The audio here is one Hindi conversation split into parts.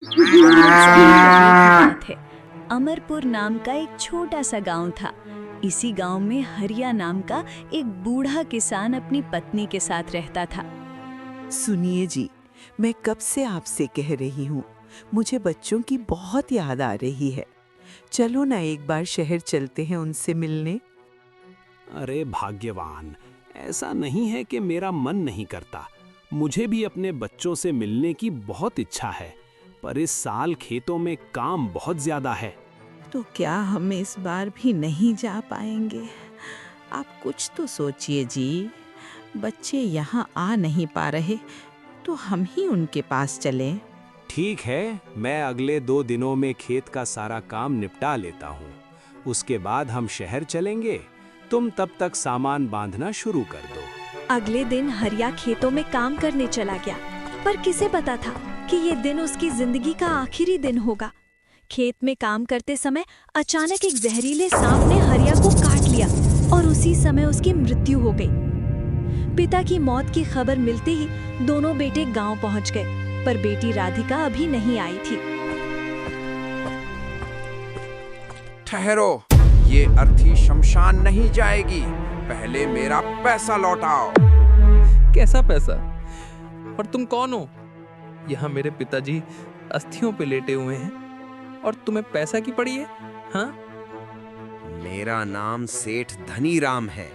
बहुत साल पहले की बात है। अमरपुर नाम का एक छोटा सा गांव था। इसी गांव में हरिया नाम का एक बूढ़ा किसान अपनी पत्नी के साथ रहता था। सुनिए जी, मैं कब से आपसे कह रही हूँ, मुझे बच्चों की बहुत याद आ रही है। चलो ना एक बार शहर चलते हैं उनसे मिलने। अरे भाग्यवान, ऐसा नहीं है कि मेरा मन नहीं करता। मुझे भी अपने बच्चों से मिलने की बहुत इच्छा है, पर इस साल खेतों में काम बहुत ज्यादा है। तो क्या हम इस बार भी नहीं जा पाएंगे? आप कुछ तो सोचिए जी। बच्चे यहाँ आ नहीं पा रहे, तो हम ही उनके पास चलें। ठीक है, मैं अगले 2 दिनों में खेत का सारा काम निपटा लेता हूँ। उसके बाद हम शहर चलेंगे। तुम तब तक सामान बांधना शुरू कर दो। अगले दिन हरिया खेतों में काम करने चला गया, पर किसे पता था कि ये दिन उसकी जिंदगी का आखिरी दिन होगा। खेत में काम करते समय अचानक एक जहरीले सांप ने हरिया को काट लिया और उसी समय उसकी मृत्यु हो गई। पिता की मौत की खबर मिलते ही दोनों बेटे गांव पहुंच गए, पर बेटी राधिका अभी नहीं आई थी। ठहरो, ये अर्थी शमशान नहीं जाएगी। पहले मेरा पैसा लौटाओ। कैसा पैसा? और तुम कौन हो? यहाँ मेरे पिताजी अस्थियों पे लेटे हुए हैं और तुम्हें पैसा की पड़ी है? हाँ? मेरा नाम सेठ धनीराम है।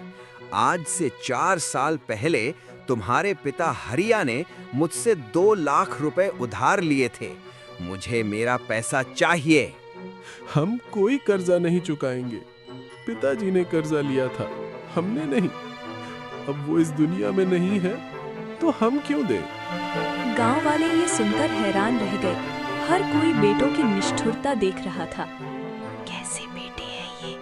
आज से 4 साल पहले तुम्हारे पिता हरिया ने मुझसे 2 लाख रुपए उधार लिए थे। मुझे मेरा पैसा चाहिए। हम कोई कर्जा नहीं चुकाएंगे। पिताजी ने कर्जा लिया था, हमने नहीं। अब वो इस दुनिया में नहीं है, तो हम क्यों दें? गांव वाले ये सुनकर हैरान रह गए। हर कोई बेटों की निष्ठुरता देख रहा था। कैसे बेटे हैं ये,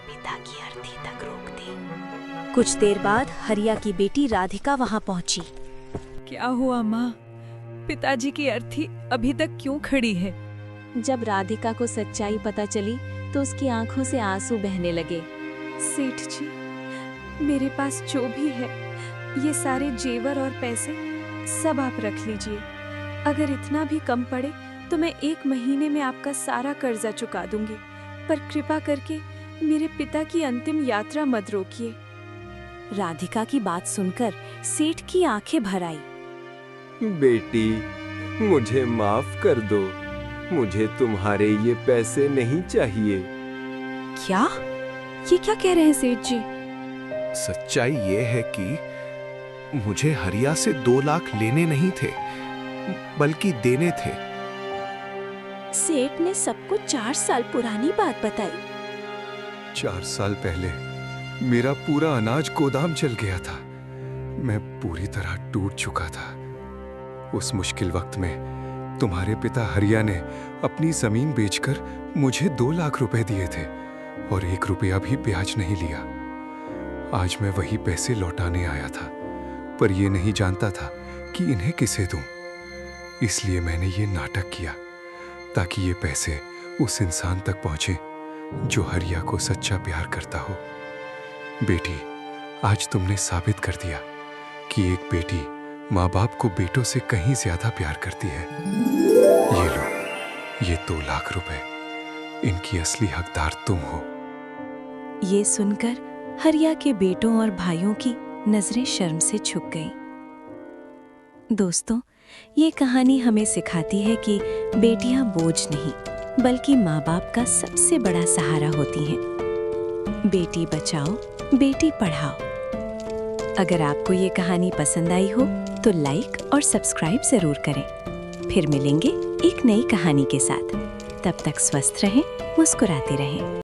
पिता की अर्थी तक रोक दी। कुछ देर बाद हरिया की बेटी राधिका वहां पहुंची। क्या हुआ माँ? पिताजी की अर्थी अभी तक क्यों खड़ी है? जब राधिका को सच्चाई पता चली तो उसकी आंखों से आंसू बहने लगे। सेठ जी, मेरे पास जो भी है, ये सारे जेवर और पैसे सब आप रख लीजिए। अगर इतना भी कम पड़े तो मैं 1 महीने में आपका सारा कर्जा चुका दूंगी, पर कृपा करके मेरे पिता की अंतिम यात्रा मत रोकिए। राधिका की बात सुनकर सेठ की आंखें भर आई। बेटी, मुझे माफ कर दो। मुझे तुम्हारे ये पैसे नहीं चाहिए। क्या? ये क्या कह रहे हैं सेठ जी? सच्चाई ये है कि मुझे हरिया से 2 लाख लेने नहीं थे, बल्कि देने थे। सेठ ने सबको 4 साल पुरानी बात बताई। 4 साल पहले मेरा पूरा अनाज गोदाम चल गया था। मैं पूरी तरह टूट चुका था। उस मुश्किल वक्त में तुम्हारे पिता हरिया ने अपनी जमीन बेचकर मुझे 2 लाख रुपए दिए थे और 1 रुपया भी ब्याज नहीं लिया। आज मैं वही पैसे लौटाने आया था, पर ये नहीं जानता था कि इन्हें किसे दूं। इसलिए मैंने ये नाटक किया ताकि ये पैसे उस इंसान तक पहुंचे जो हरिया को सच्चा प्यार करता हो। बेटी, आज तुमने साबित कर दिया कि एक बेटी माँ बाप को बेटों से कहीं ज्यादा प्यार करती है। ये लो, ये 2 लाख रुपए। इनकी असली हकदार तुम हो। ये सुनकर हरिया के बेटों और भाइयों की नजरें शर्म से झुक गईं। दोस्तों, ये कहानी हमें सिखाती है कि बेटियां बोझ नहीं, बल्कि माँ बाप का सबसे बड़ा सहारा होती हैं। बेटी बचाओ, बेटी पढ़ाओ। अगर आपको ये कहानी पसंद आई हो तो लाइक और सब्सक्राइब जरूर करें। फिर मिलेंगे एक नई कहानी के साथ। तब तक स्वस्थ रहें, मुस्कुराते रहें।